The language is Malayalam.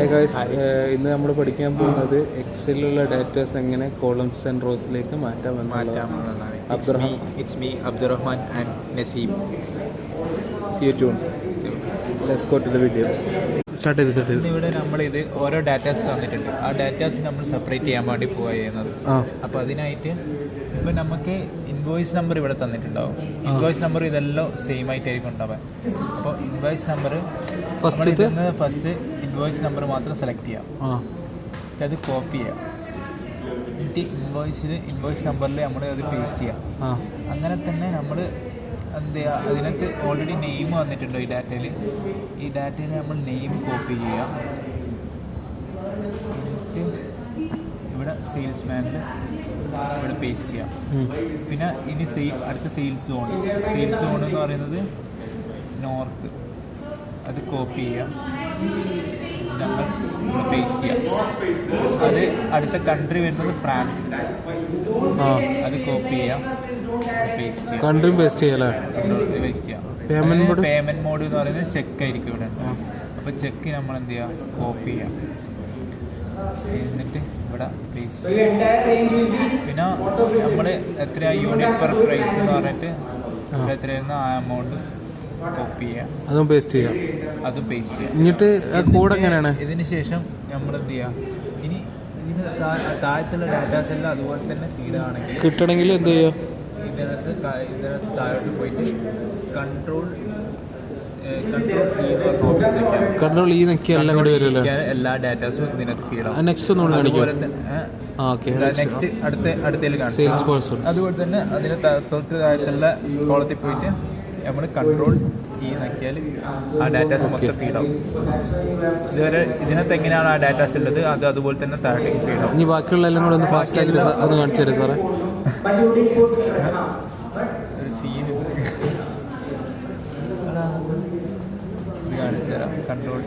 ഹായ് ഗൈസ്, ഇന്ന് നമ്മൾ പഠിക്കാൻ പോകുന്നത് എക്സലിലുള്ള ഡാറ്റാസ് എങ്ങനെ കോളംസ് ആൻഡ് റോസിലേക്ക് മാറ്റാമെന്നുള്ളതാണ്. It's me, Abdurrahman and Naseem. See you tuned. Let's go to the video. Start ചെയ്ത് ഇവിടെ നമ്മളിത് ഓരോ ഡാറ്റാസ് തന്നിട്ടുണ്ട്. ആ ഡാറ്റാസ് നമ്മൾ സെപ്പറേറ്റ് ചെയ്യാൻ വേണ്ടി പോവുക ചെയ്യുന്നത്. അപ്പോൾ അതിനായിട്ട് ഇപ്പം നമുക്ക് ഇൻവോയ്സ് നമ്പർ ഇവിടെ തന്നിട്ടുണ്ടാവും. ഇൻവോയ്സ് നമ്പർ ഇതെല്ലാം സെയിം ആയിട്ടായിരിക്കും ഉണ്ടാവുക. അപ്പോൾ invoice number first invoice number മാത്രം സെലക്ട് ചെയ്യാം, അത് കോപ്പി ചെയ്യാം. എന്നിട്ട് ഇൻവോയ്സ് നമ്പറിൽ നമ്മൾ അത് പേസ്റ്റ് ചെയ്യാം. അങ്ങനെ തന്നെ നമ്മൾ എന്ത് ചെയ്യുക, അതിനകത്ത് ഓൾറെഡി നെയിം വന്നിട്ടുണ്ടോ ഈ ഡാറ്റയിൽ നമ്മൾ നെയിം കോപ്പി ചെയ്യാം. എന്നിട്ട് ഇവിടെ സെയിൽസ്മാനിൽ ഇവിടെ പേസ്റ്റ് ചെയ്യാം. പിന്നെ ഇനി അടുത്ത സെയിൽസ് സോൺ എന്ന് പറയുന്നത് നോർത്ത്, അത് കോപ്പി ചെയ്യാം, നമ്മൾ ഇവിടെ പേസ്റ്റ് ചെയ്യാം. അത് അടുത്ത കൺട്രി വരുന്നത് ഫ്രാൻസ്, അത് കോപ്പി ചെയ്യാം, പേസ്റ്റ് ചെയ്യാം. കൺട്രി പേസ്റ്റ് ചെയ്യാം. പേയ്മെന്റ് മോഡ് എന്ന് പറയുന്നത് ചെക്ക് ആയിരിക്കും ഇവിടെ. അപ്പോൾ ചെക്ക് നമ്മൾ എന്ത് ചെയ്യാം, കോപ്പി ചെയ്യാം, എന്നിട്ട് ഇവിടെ പേസ്റ്റ് ചെയ്യാം. പിന്നെ നമ്മൾ എത്രയാണ് യൂണിറ്റ് പെർ പ്രൈസ് എന്ന് പറഞ്ഞിട്ട് എത്രയായിരുന്നു ആ എമൗണ്ട് കോപ്പി ചെയ്യാം, അതും പേസ്റ്റ് ചെയ്യാം. എന്നിട്ട് കോഡ് എങ്ങനെയാണ്? ഇതിന് ശേഷം നമ്മൾ എന്ത് ചെയ്യാം, ഇനി ഇതിന് താഴത്തുള്ള ഡാറ്റാസ് എല്ലാം അതുപോലെ തന്നെ കിട്ടണമെങ്കിൽ എന്ത് ചെയ്യാം, ഇതിനകത്ത് താഴോട്ട് പോയിട്ട് കൺട്രോൾ ഈ നക്കി എല്ലാം കൂടി വരുമല്ലോ, എല്ലാ ഡാറ്റാസും ഇതിനകത്ത് ഫീഡ് ആവും. നെക്സ്റ്റ് ഒന്നുകൂടി കാണിക്കും. നെക്സ്റ്റ് അടുത്തതിൽ കാണിക്കും. അതുപോലെ തന്നെ അതിന് തൊട്ട് താഴത്തുള്ള കോളത്തിൽ പോയിട്ട് നമ്മൾ കൺട്രോൾ ഈ നക്കിയാൽ ആ ഡാറ്റാസ് മൊത്തം ഫീഡ് ആവും. ഇതുവരെ ഇതിനകത്ത് എങ്ങനെയാണ് ആ ഡാറ്റാസ് ഉള്ളത് അത് അതുപോലെ തന്നെ താഴേക്ക് ഫീഡ് ആവും. ഇനി ബാക്കിയുള്ള എല്ലാം കൂടെ ഒന്ന് ഫാസ്റ്റ് ആക്കി അത് കാണിച്ചു തരാം സാറേ. ഒരു സീൻ കാണിച്ചു തരാം. കൺട്രോൾ